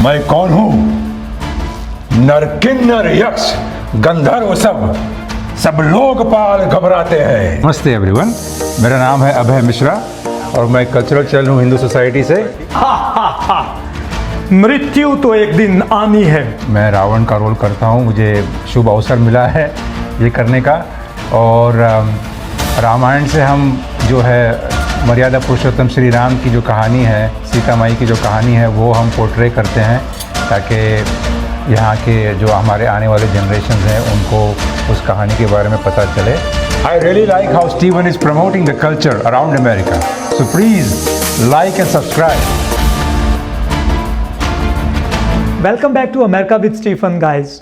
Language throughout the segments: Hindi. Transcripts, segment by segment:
मैं कौन हूं? नर किन्नर यक्ष गंधर्व सब लोकपाल घबराते हैं। नमस्ते एवरीवन, मेरा नाम है अभय मिश्रा और मैं कल्चरल चैनल हूँ हिंदू सोसाइटी से। मृत्यु तो एक दिन आनी है। मैं रावण का रोल करता हूँ, मुझे शुभ अवसर मिला है ये करने का। और रामायण से हम जो है मर्यादा पुरुषोत्तम श्री राम की जो कहानी है, सीता माई की जो कहानी है, वो हम पोर्ट्रे करते हैं ताकि यहाँ के जो हमारे आने वाले जनरेशन हैं उनको उस कहानी के बारे में पता चले। I really like how Stephen is promoting the culture around America. So please like and subscribe. Welcome back to America with Stephen guys.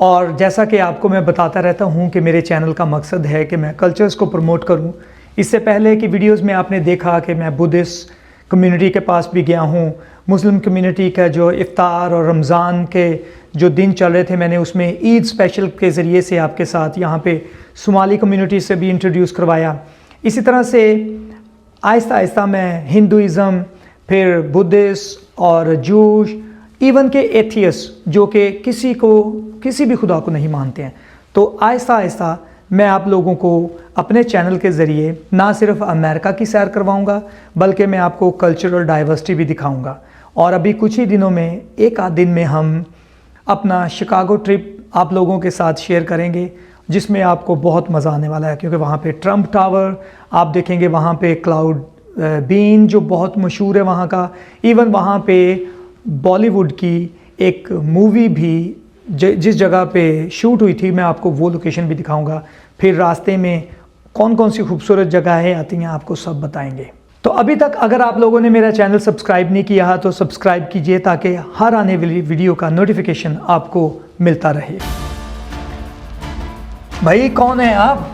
और जैसा कि आपको मैं बताता रहता हूँ कि मेरे चैनल का मकसद है कि मैं कल्चर्स को प्रमोट करूँ। इससे पहले की वीडियोस में आपने देखा कि मैं बुद्धिस्ट कम्युनिटी के पास भी गया हूँ, मुस्लिम कम्युनिटी का जो इफ्तार और रमज़ान के जो दिन चल रहे थे, मैंने उसमें ईद स्पेशल के ज़रिए से आपके साथ यहाँ पे सोमाली कम्युनिटी से भी इंट्रोड्यूस करवाया। इसी तरह से आहिस्ता आहिस्ता मैं हिंदुज़म, फिर बुद्धिस्ट और जूश, इवन के एथियस जो कि किसी भी खुदा को नहीं मानते हैं, तो आहिस्ता आहिस्ता मैं आप लोगों को अपने चैनल के ज़रिए ना सिर्फ अमेरिका की सैर करवाऊंगा बल्कि मैं आपको कल्चरल डाइवर्सिटी भी दिखाऊंगा। और अभी कुछ ही दिनों में, एक आध दिन में हम अपना शिकागो ट्रिप आप लोगों के साथ शेयर करेंगे, जिसमें आपको बहुत मज़ा आने वाला है, क्योंकि वहाँ पे ट्रम्प टावर आप देखेंगे, वहाँ पे क्लाउड बीन जो बहुत मशहूर है वहाँ का, इवन वहाँ पे बॉलीवुड की एक मूवी भी जिस जगह पे शूट हुई थी, मैं आपको वो लोकेशन भी दिखाऊंगा। फिर रास्ते में कौन कौन सी खूबसूरत जगहें आती हैं आपको सब बताएंगे। तो अभी तक अगर आप लोगों ने मेरा चैनल सब्सक्राइब नहीं किया है तो सब्सक्राइब कीजिए ताकि हर आने वाली वीडियो का नोटिफिकेशन आपको मिलता रहे। भाई कौन है आप?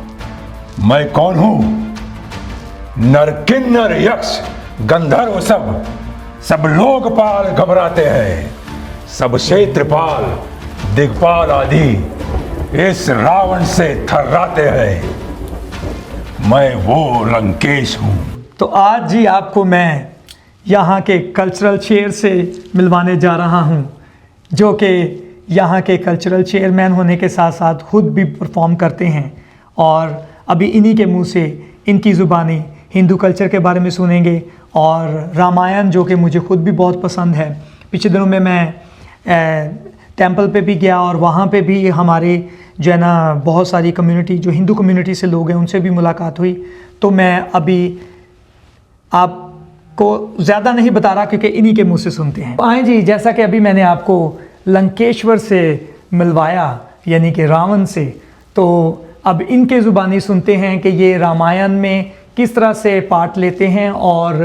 मैं कौन हूं? नर किन्नर यक्ष गंधर्व सब लोकपाल घबराते हैं। सब क्षेत्रपाल दिग्पाल आदि इस रावण से थर्राते हैं। मैं वो लंकेश हूं। तो आज जी आपको मैं यहाँ के कल्चरल चेयर से मिलवाने जा रहा हूँ, जो कि यहाँ के कल्चरल चेयरमैन होने के साथ साथ खुद भी परफॉर्म करते हैं। और अभी इन्हीं के मुंह से, इनकी ज़ुबानी हिंदू कल्चर के बारे में सुनेंगे। और रामायण जो कि मुझे खुद भी बहुत पसंद है, पिछले दिनों में मैं टेंपल पे भी गया और वहाँ पे भी हमारे जो है ना बहुत सारी कम्युनिटी, जो हिंदू कम्युनिटी से लोग हैं, उनसे भी मुलाकात हुई। तो मैं अभी आपको ज़्यादा नहीं बता रहा क्योंकि इन्हीं के मुंह से सुनते हैं। आए जी, जैसा कि अभी मैंने आपको लंकेश्वर से मिलवाया, यानी कि रावण से, तो अब इनके ज़ुबानी सुनते हैं कि ये रामायण में किस तरह से पार्ट लेते हैं और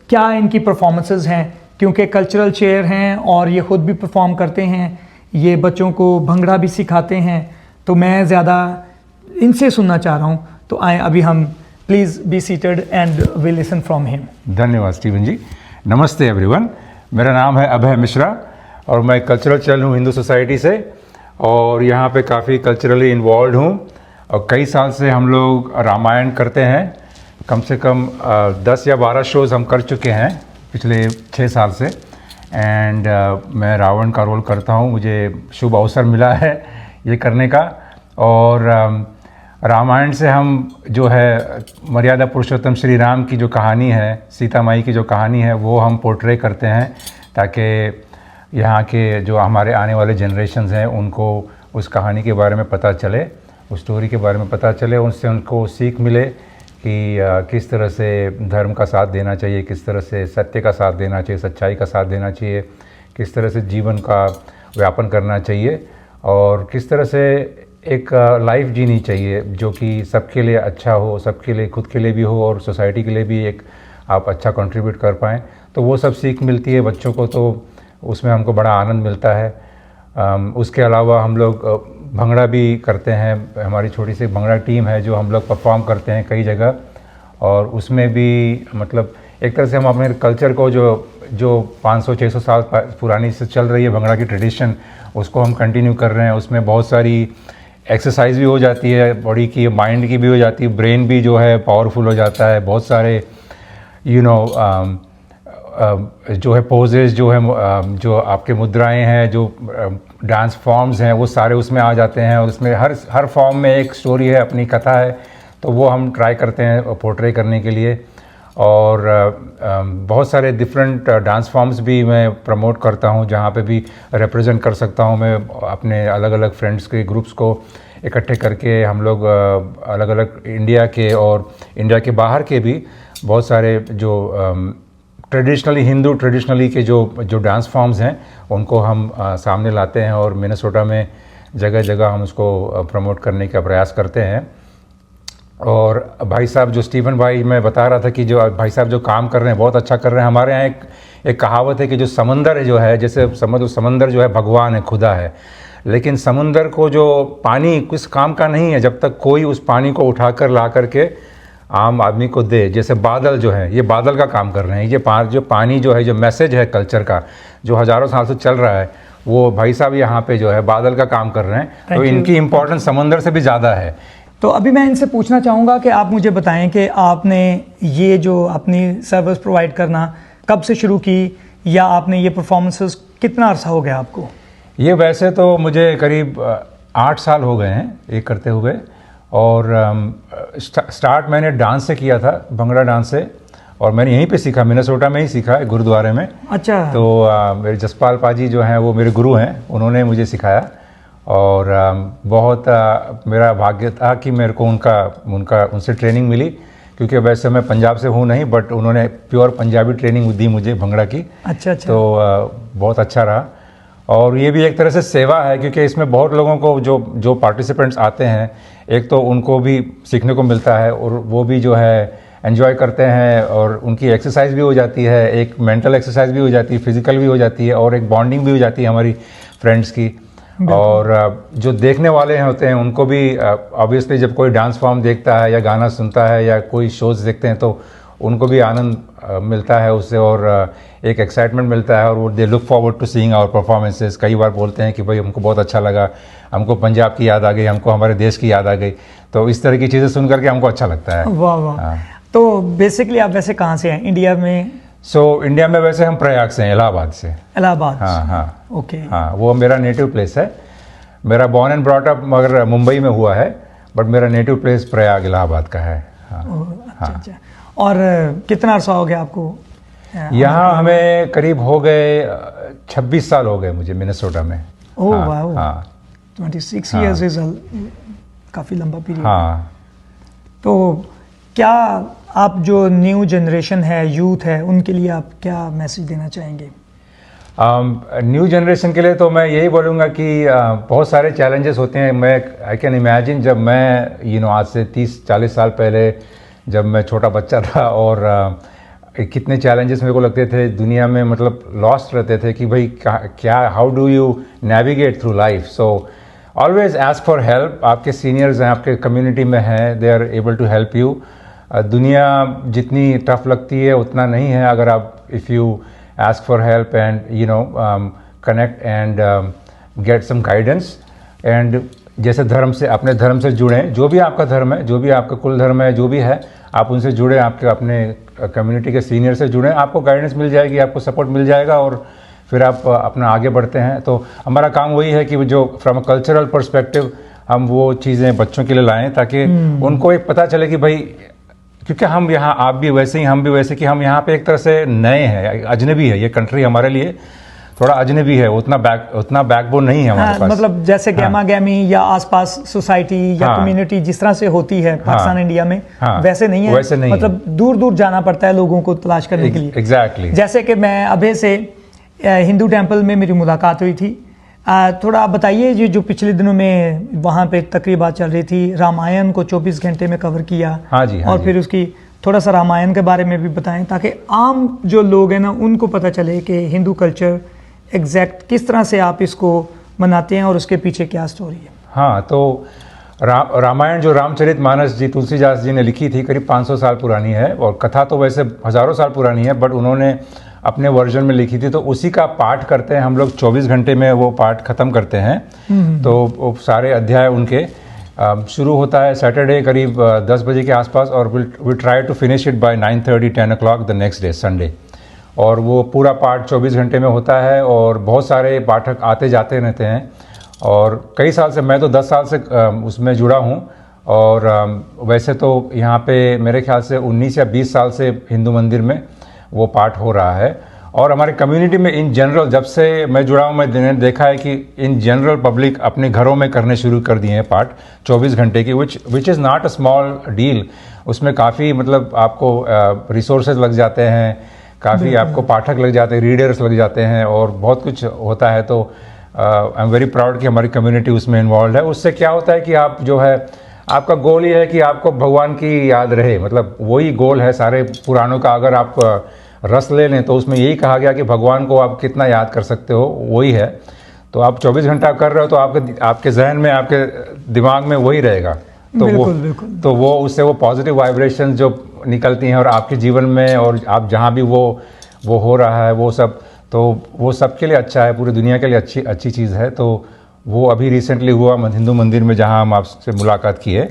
क्या इनकी परफॉर्मेंसेस हैं, क्योंकि कल्चरल चेयर हैं और ये ख़ुद भी परफॉर्म करते हैं, ये बच्चों को भंगड़ा भी सिखाते हैं। तो मैं ज़्यादा इनसे सुनना चाह रहा हूँ। तो आए अभी हम, please be seated and we listen from him. धन्यवाद स्टीवन जी। नमस्ते एवरीवन, मेरा नाम है अभय मिश्रा और मैं कल्चरल चैनल हूँ हिंदू सोसाइटी से और यहाँ पे काफ़ी कल्चरली इन्वॉल्व हूँ। और कई साल से हम लोग रामायण करते हैं, कम से कम 10 या 12 शोज़ हम कर चुके हैं पिछले 6 साल से। एंड मैं रावण का रोल करता हूँ, मुझे शुभ अवसर मिला है ये करने का। और रामायण से हम जो है मर्यादा पुरुषोत्तम श्री राम की जो कहानी है, सीता माई की जो कहानी है, वो हम पोर्ट्रे करते हैं ताकि यहाँ के जो हमारे आने वाले जनरेशन हैं उनको उस कहानी के बारे में पता चले, उस स्टोरी के बारे में पता चले, उनसे उनको सीख मिले कि किस तरह से धर्म का साथ देना चाहिए, किस तरह से सत्य का साथ देना चाहिए, सच्चाई का साथ देना चाहिए, किस तरह से जीवन का व्यापन करना चाहिए और किस तरह से एक लाइफ जीनी चाहिए जो कि सबके लिए अच्छा हो, सबके लिए, खुद के लिए भी हो और सोसाइटी के लिए भी एक आप अच्छा कंट्रीब्यूट कर पाएँ। तो वो सब सीख मिलती है बच्चों को, तो उसमें हमको बड़ा आनंद मिलता है। उसके अलावा हम लोग भंगड़ा भी करते हैं, हमारी छोटी सी भंगड़ा टीम है जो हम लोग परफॉर्म करते हैं कई जगह। और उसमें भी मतलब एक तरह से हम अपने कल्चर को जो 500-600 साल पुरानी से चल रही है भंगड़ा की ट्रेडिशन, उसको हम कंटिन्यू कर रहे हैं। उसमें बहुत सारी एक्सरसाइज भी हो जाती है, बॉडी की, माइंड की भी हो जाती है, ब्रेन भी जो है पावरफुल हो जाता है। बहुत सारे जो है पोजेज जो है जो आपके मुद्राएं हैं, जो डांस फॉर्म्स हैं, वो सारे उसमें आ जाते हैं और उसमें हर फॉर्म में एक स्टोरी है, अपनी कथा है। तो वो हम ट्राई करते हैं पोर्ट्रे करने के लिए। और बहुत सारे डिफरेंट डांस फॉर्म्स भी मैं प्रमोट करता हूँ, जहाँ पे भी रिप्रेजेंट कर सकता हूँ मैं अपने अलग अलग फ्रेंड्स के ग्रुप्स को इकट्ठे करके। हम लोग अलग अलग इंडिया के और इंडिया के बाहर के भी बहुत सारे जो ट्रेडिशनली के जो डांस फॉर्म्स हैं उनको हम सामने लाते हैं और मिनेसोटा में जगह जगह हम उसको प्रमोट करने का प्रयास करते हैं। और भाई साहब जो स्टीफन भाई मैं बता रहा था कि जो भाई साहब जो काम कर रहे हैं बहुत अच्छा कर रहे हैं। हमारे यहाँ एक कहावत है कि जो समंदर जो है, जैसे समझो समंदर जो है भगवान है, खुदा है, लेकिन समंदर को जो पानी किस काम का नहीं है जब तक कोई उस पानी को उठाकर ला करके आम आदमी को दे। जैसे बादल जो है, ये बादल का काम कर रहे हैं। ये जो पानी जो है, जो मैसेज है कल्चर का जो हज़ारों साल से चल रहा है, वो भाई साहब यहाँ पे जो है बादल का काम कर रहे हैं। तो इनकी इम्पोर्टेंस समंदर से भी ज़्यादा है। तो अभी मैं इनसे पूछना चाहूँगा कि आप मुझे बताएं कि आपने ये जो अपनी सर्विस प्रोवाइड करना कब से शुरू की, या आपने ये परफॉर्मेंसेस कितना अर्सा हो गया आपको? ये वैसे तो मुझे करीब 8 साल हो गए हैं ये करते हुए। और स्टार्ट मैंने डांस से किया था, भंगड़ा डांस से, और मैंने यहीं पे सीखा, मिनेसोटा में ही सीखा है, गुरुद्वारे में। अच्छा। तो मेरे जसपाल पाजी जो हैं वो मेरे गुरु हैं, उन्होंने मुझे सिखाया। और बहुत मेरा भाग्य था कि मेरे को उनसे ट्रेनिंग मिली, क्योंकि वैसे मैं पंजाब से हूँ नहीं, बट उन्होंने प्योर पंजाबी ट्रेनिंग दी मुझे भंगड़ा की। अच्छा। तो बहुत अच्छा रहा। और ये भी एक तरह से सेवा है, क्योंकि इसमें बहुत लोगों को जो पार्टिसिपेंट्स आते हैं, एक तो उनको भी सीखने को मिलता है और वो भी जो है एंजॉय करते हैं, और उनकी एक्सरसाइज भी हो जाती है, एक मेंटल एक्सरसाइज भी हो जाती है, फिजिकल भी हो जाती है, और एक बॉन्डिंग भी हो जाती है हमारी फ्रेंड्स की। और जो देखने वाले हैं होते हैं उनको भी ऑब्वियसली जब कोई डांस फॉर्म देखता है या गाना सुनता है या कोई शोज देखते हैं तो उनको भी आनंद मिलता है उससे, और एक एक्साइटमेंट मिलता है, और वो they look forward to seeing our performances. कई बार बोलते हैं कि भाई हमको बहुत अच्छा लगा, हमको पंजाब की याद आ गई, हमको हमारे देश की याद आ गई। तो इस तरह की चीज़ें सुन करके हमको अच्छा लगता है। वाह वाह। तो बेसिकली आप वैसे कहाँ से हैं इंडिया में? इंडिया में वैसे हम प्रयाग से हैं, इलाहाबाद से। इलाहाबाद? हाँ। ओके। हाँ, वो मेरा नेटिव प्लेस है। मेरा बॉर्न एंड ब्रॉट अप मगर मुंबई में हुआ है, बट मेरा नेटिव प्लेस प्रयाग इलाहाबाद का है। अच्छा। और कितना अर्सा हो गया आपको यहाँ? हमें करीब हो गए 26 साल हो गए मुझे मिनेसोटा में। ओह वाह। 26 इयर्स इज काफ़ी लंबा पीरियड। हाँ। तो क्या आप जो न्यू जनरेशन है, यूथ है, उनके लिए आप क्या मैसेज देना चाहेंगे? न्यू जनरेशन के लिए तो मैं यही बोलूँगा कि बहुत सारे चैलेंजेस होते हैं। आई कैन इमेजिन जब मैं आज से 30-40 साल पहले जब मैं छोटा बच्चा था, और कितने चैलेंजेस मेरे को लगते थे दुनिया में, मतलब लॉस्ट रहते थे कि भाई क्या how do you navigate through life. So always ask for help. आपके सीनियर्स हैं, आपके कम्युनिटी में हैं, they are able to help you. दुनिया जितनी टफ लगती है उतना नहीं है अगर आप if you ask for help and connect and get some guidance। and जैसे धर्म से, अपने धर्म से जुड़ें, जो भी आपका धर्म है, जो भी आपका कुल धर्म है, जो भी है, आप उनसे जुड़ें, आपके अपने कम्युनिटी के सीनियर से जुड़ें, आपको गाइडेंस मिल जाएगी, आपको सपोर्ट मिल जाएगा, और फिर आप अपना आगे बढ़ते हैं। तो हमारा काम वही है कि जो फ्रॉम अ कल्चरल पर्सपेक्टिव हम वो चीज़ें बच्चों के लिए लाएँ, ताकि उनको एक पता चले कि भाई, क्योंकि हम यहाँ, आप भी वैसे ही, हम भी वैसे, कि हम यहाँ पे एक तरह से नए हैं, अजनबी है, ये कंट्री हमारे लिए थोड़ा अजनबी है, उतना बैकबोन नहीं है हमारे पास। मतलब जैसे गैमा गैमी या आसपास सोसाइटी या कम्युनिटी जिस तरह से होती है पाकिस्तान इंडिया में, वैसे नहीं है। वैसे नहीं मतलब दूर दूर जाना पड़ता है लोगों को तलाश करने के लिए। एग्जैक्टली। जैसे कि मैं अभय से हिंदू टेम्पल में मेरी मुलाकात हुई थी। थोड़ा आप बताइए, ये जो पिछले दिनों में वहाँ पे तकरीबा चल रही थी, रामायण को 24 घंटे में कवर किया। हाँ जी। और फिर उसकी थोड़ा सा रामायण के बारे में भी बताएं, ताकि आम जो लोग हैं ना उनको पता चले कि हिंदू कल्चर एग्जैक्ट किस तरह से आप इसको मनाते हैं और उसके पीछे क्या स्टोरी है। हाँ, तो रामायण जो रामचरितमानस जी तुलसीदास जी ने लिखी थी, करीब 500 साल पुरानी है, और कथा तो वैसे हज़ारों साल पुरानी है, बट उन्होंने अपने वर्जन में लिखी थी। तो उसी का पाठ करते हैं हम लोग, 24 घंटे में वो पाठ ख़त्म करते हैं। तो वो सारे अध्याय उनके शुरू होता है सैटरडे करीब 10 बजे के आसपास, और will try to finish it by 9:30-10 o'clock the next day, Sunday. और वो पूरा पाठ 24 घंटे में होता है और बहुत सारे पाठक आते जाते रहते हैं। और कई साल से, मैं तो 10 साल से उसमें जुड़ा हूँ। और वैसे तो यहाँ पे मेरे ख्याल से 19 या 20 साल से हिंदू मंदिर में वो पाठ हो रहा है। और हमारे कम्युनिटी में इन जनरल जब से मैं जुड़ा हूँ, मैंने देखा है कि इन जनरल पब्लिक अपने घरों में करने शुरू कर दिए हैं पाठ 24 घंटे की, which is not a small deal. उसमें काफ़ी मतलब आपको रिसोर्सेज लग जाते हैं, काफ़ी आपको पाठक लग जाते हैं, रीडर्स लग जाते हैं और बहुत कुछ होता है। तो आई एम वेरी प्राउड कि हमारी कम्युनिटी उसमें इन्वॉल्व है। उससे क्या होता है कि आप जो है, आपका गोल ये है कि आपको भगवान की याद रहे, मतलब वही गोल है सारे पुराणों का। अगर आप रस ले लें तो उसमें यही कहा गया कि भगवान को आप कितना याद कर सकते हो, वही है। तो आप 24 घंटा कर रहे हो तो आपके जहन में, आपके दिमाग में वही रहेगा। तो बिल्कुल। तो वो उससे वो पॉजिटिव वाइब्रेशन जो निकलती हैं और आपके जीवन में और आप जहाँ भी वो हो रहा है वो सब, तो वो सबके लिए अच्छा है, पूरी दुनिया के लिए अच्छी चीज़ है। तो वो अभी रिसेंटली हुआ हिंदू मंदिर में जहाँ हम आपसे मुलाकात किए।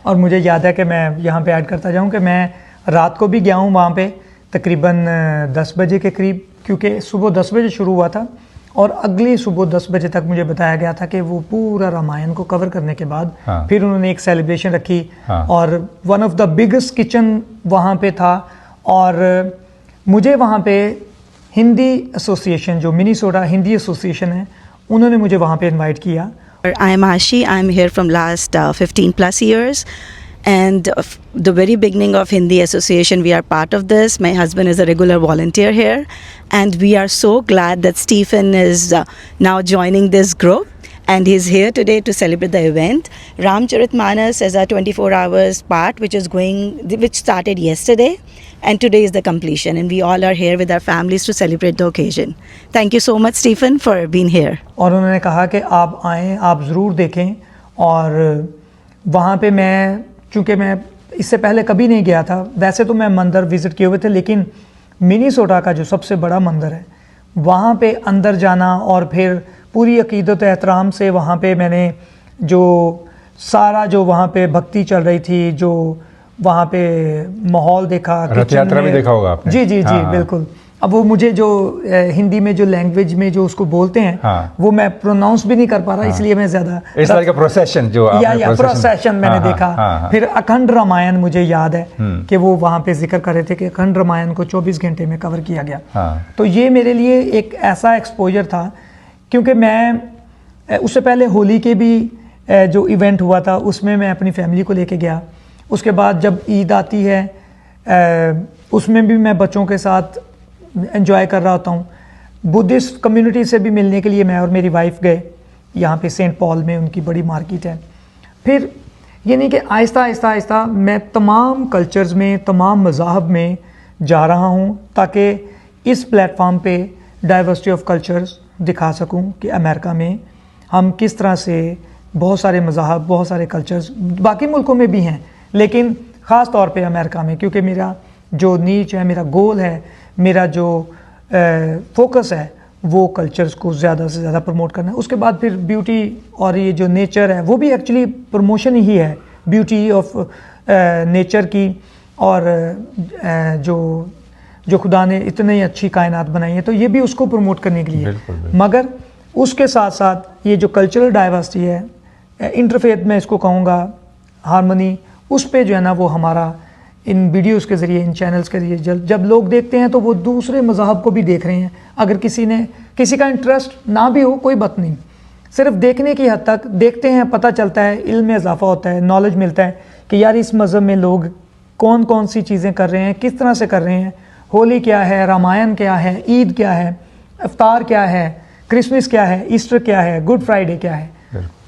और मुझे याद है कि मैं यहाँ पे ऐड करता जाऊँ कि मैं रात को भी गया हूँ वहाँ पे तकरीबन 10 बजे के करीब, क्योंकि सुबह 10 बजे शुरू हुआ था और अगली सुबह 10 बजे तक मुझे बताया गया था कि वो पूरा रामायण को कवर करने के बाद फिर उन्होंने एक सेलिब्रेशन रखी। और one of the biggest kitchen वहाँ पे था। और मुझे वहाँ पे हिंदी एसोसिएशन, जो मिनीसोटा हिंदी एसोसिएशन है, उन्होंने मुझे वहाँ पे इनवाइट किया। I am Ashi. I am here from last 15 plus years, and the very beginning of Hindi Association, we are part of this. My husband is a regular volunteer here, and we are so glad that Stephen is now joining this group, and he's here today to celebrate the event. Ramcharitmanas is a 24 hours part which started yesterday, and today is the completion, and we all are here with our families to celebrate the occasion. Thank you so much, Stephen, for being here. और उन्होंने कहा कि आप आएँ, आप ज़रूर देखें। और वहाँ पे चूँकि मैं इससे पहले कभी नहीं गया था, वैसे तो मैं मंदिर विज़िट किए हुए थे, लेकिन मिनीसोटा का जो सबसे बड़ा मंदिर है वहाँ पे अंदर जाना और फिर पूरी अकीदत एहतराम से वहाँ पे मैंने जो सारा जो वहाँ पे भक्ति चल रही थी, जो वहाँ पे माहौल देखा, रथ यात्रा भी देखा होगा आपने। जी जी जी हाँ, बिल्कुल। अब वो मुझे जो हिंदी में जो लैंग्वेज में जो उसको बोलते हैं वो मैं प्रोनाउंस भी नहीं कर पा रहा, इसलिए मैं ज़्यादा इस तरह का प्रोसेशन जो प्रोसेशन मैंने देखा। फिर अखंड रामायण मुझे याद है कि वो वहाँ पे जिक्र कर रहे थे कि अखंड रामायण को 24 घंटे में कवर किया गया। तो ये मेरे लिए एक ऐसा एक्सपोजर था, क्योंकि मैं उससे पहले होली के भी जो इवेंट हुआ था उसमें मैं अपनी फैमिली को लेके गया। उसके बाद जब ईद आती है उसमें भी मैं बच्चों के साथ एंजॉय कर रहा होता हूँ। बुद्धिस्ट कम्युनिटी से भी मिलने के लिए मैं और मेरी वाइफ गए, यहाँ पे सेंट पॉल में उनकी बड़ी मार्केट है। फिर ये नहीं कि आहिस्ता आहिस्ता आहिस्ता मैं तमाम कल्चर्स में, तमाम मज़ाहब में जा रहा हूँ ताकि इस प्लेटफॉर्म पे डाइवर्सिटी ऑफ कल्चर्स दिखा सकूँ कि अमेरिका में हम किस तरह से बहुत सारे मज़ाहब, बहुत सारे कल्चर्स बाकी मुल्कों में भी हैं, लेकिन ख़ास तौर पे अमेरिका में, क्योंकि मेरा जो नीच है, मेरा गोल है, मेरा जो फोकस है वो कल्चर्स को ज़्यादा से ज़्यादा प्रमोट करना है। उसके बाद फिर ब्यूटी और ये जो नेचर है वो भी एक्चुअली प्रमोशन ही है, ब्यूटी ऑफ नेचर की, और जो खुदा ने इतनी अच्छी कायनात बनाई है तो ये भी उसको प्रमोट करने के लिए। बिल्कुल, बिल्कुल। मगर उसके साथ साथ ये जो कल्चरल डाइवर्सिटी है, इंटरफेथ में इसको कहूँगा, हारमोनी, उस पे जो है ना वो हमारा इन वीडियोस के ज़रिए, इन चैनल्स के ज़रिए जब लोग देखते हैं तो वो दूसरे मज़हब को भी देख रहे हैं। अगर किसी का इंटरेस्ट ना भी हो कोई बात नहीं, सिर्फ देखने की हद तक देखते हैं, पता चलता है, इल्म में इजाफा होता है, नॉलेज मिलता है कि यार इस मज़हब में लोग कौन कौन सी चीज़ें कर रहे हैं, किस तरह से कर रहे हैं, होली क्या है, रामायण क्या है, ईद क्या है, इफ्तार क्या है, क्रिसमस क्या है, ईस्टर क्या है, गुड फ्राइडे क्या है।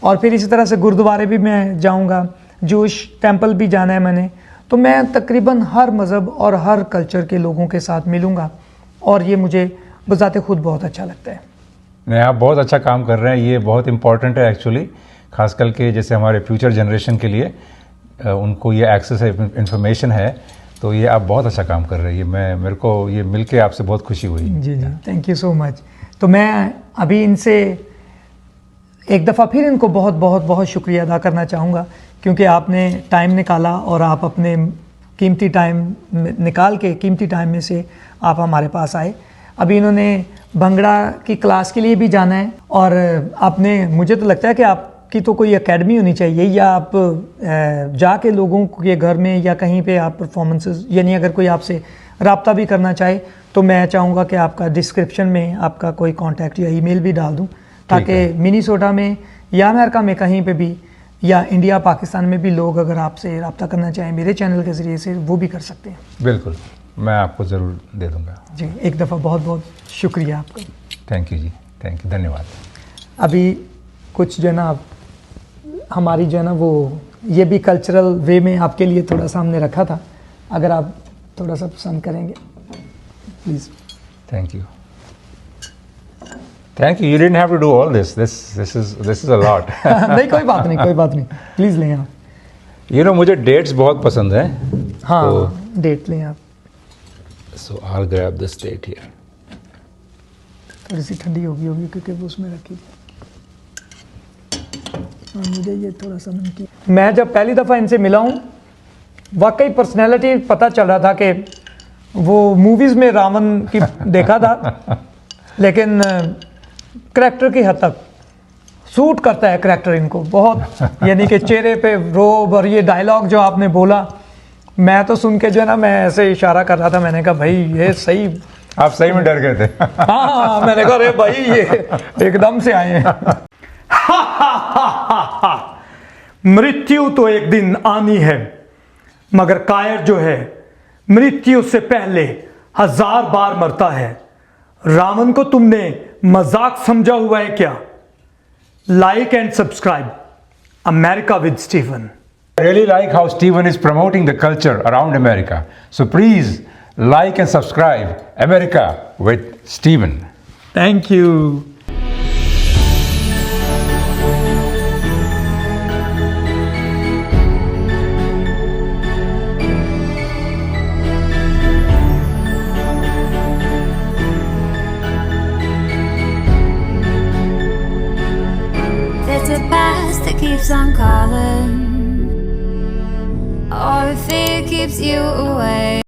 और फिर इसी तरह से गुरुद्वारे भी मैं जाऊँगा, जूश टेम्पल भी जाना है मैंने। तो मैं तकरीबन हर मज़हब और हर कल्चर के लोगों के साथ मिलूँगा और ये मुझे बज़ाते खुद बहुत अच्छा लगता है। नहीं, आप बहुत अच्छा काम कर रहे हैं, ये बहुत इम्पॉर्टेंट है एक्चुअली, खास करके जैसे हमारे फ्यूचर जनरेशन के लिए उनको ये एक्सेस है, इन्फॉर्मेशन है, तो ये आप बहुत अच्छा काम कर रहे हैं। मेरे को ये मिल के आपसे बहुत खुशी हुई। जी जी, थैंक यू सो मच। तो मैं अभी इनसे एक दफ़ा फिर इनको बहुत बहुत बहुत शुक्रिया अदा करना चाहूँगा, क्योंकि आपने टाइम निकाला और आप अपने कीमती टाइम निकाल के, कीमती टाइम में से आप हमारे पास आए। अभी इन्होंने भंगड़ा की क्लास के लिए भी जाना है और आपने, मुझे तो लगता है कि आपकी तो कोई एकेडमी होनी चाहिए, या आप जाके लोगों के घर में या कहीं पे आप परफॉर्मेंसेस, यानी अगर कोई आपसे रब्ता भी करना चाहे तो मैं चाहूँगा कि आपका डिस्क्रिप्शन में आपका कोई कॉन्टैक्ट या ईमेल भी डाल दूँ, ताकि मिनीसोटा में या अमेरिका में कहीं पे भी, या इंडिया पाकिस्तान में भी लोग अगर आपसे रब्ता करना चाहें मेरे चैनल के ज़रिए से, वो भी कर सकते हैं। बिल्कुल, मैं आपको ज़रूर दे दूँगा जी। एक दफ़ा बहुत बहुत शुक्रिया आपका। थैंक यू जी, थैंक यू, धन्यवाद। अभी कुछ जो है ना हमारी जो है ना वो ये भी कल्चरल वे में आपके लिए थोड़ा सा हमने रखा था, अगर आप थोड़ा सा पसंद करेंगे please. Thank you, thank you. You didn't have to do all this is a lot. नहीं, कोई बात नहीं, कोई बात नहीं, प्लीज़ लें आप। यू नो, मुझे डेट्स बहुत पसंद हैं। हाँ, तो डेट लें आप। So I will grab this date here. थोड़ी सी ठंडी होगी क्योंकि वो उसमें रखी थी। और मुझे ये थोड़ा सा नमकीन। मैं जब पहली दफ़ा इनसे मिला हूँ, वाकई पर्सनैलिटी पता चल रहा था कि वो मूवीज़ में रावण की देखा था, लेकिन करैक्टर की हद तक सूट करता है करैक्टर इनको बहुत, यानी कि चेहरे पे रोब, और ये डायलॉग जो आपने बोला, मैं तो सुन के जो है ना मैं ऐसे इशारा कर रहा था, मैंने कहा भाई ये सही, आप सही में डर गए थे। हाँ, मैंने कहा अरे भाई ये एकदम से आए हैं। मृत्यु तो एक दिन आनी है, मगर कायर जो है मृत्यु से पहले 1000 बार मरता है। रावण को तुमने मजाक समझा हुआ है क्या? Like and subscribe America with Stephen. I really like how Stephen is promoting the culture around America. So please like and subscribe America with Stephen. Thank you. There's a past that keeps on calling, or if fear keeps you away.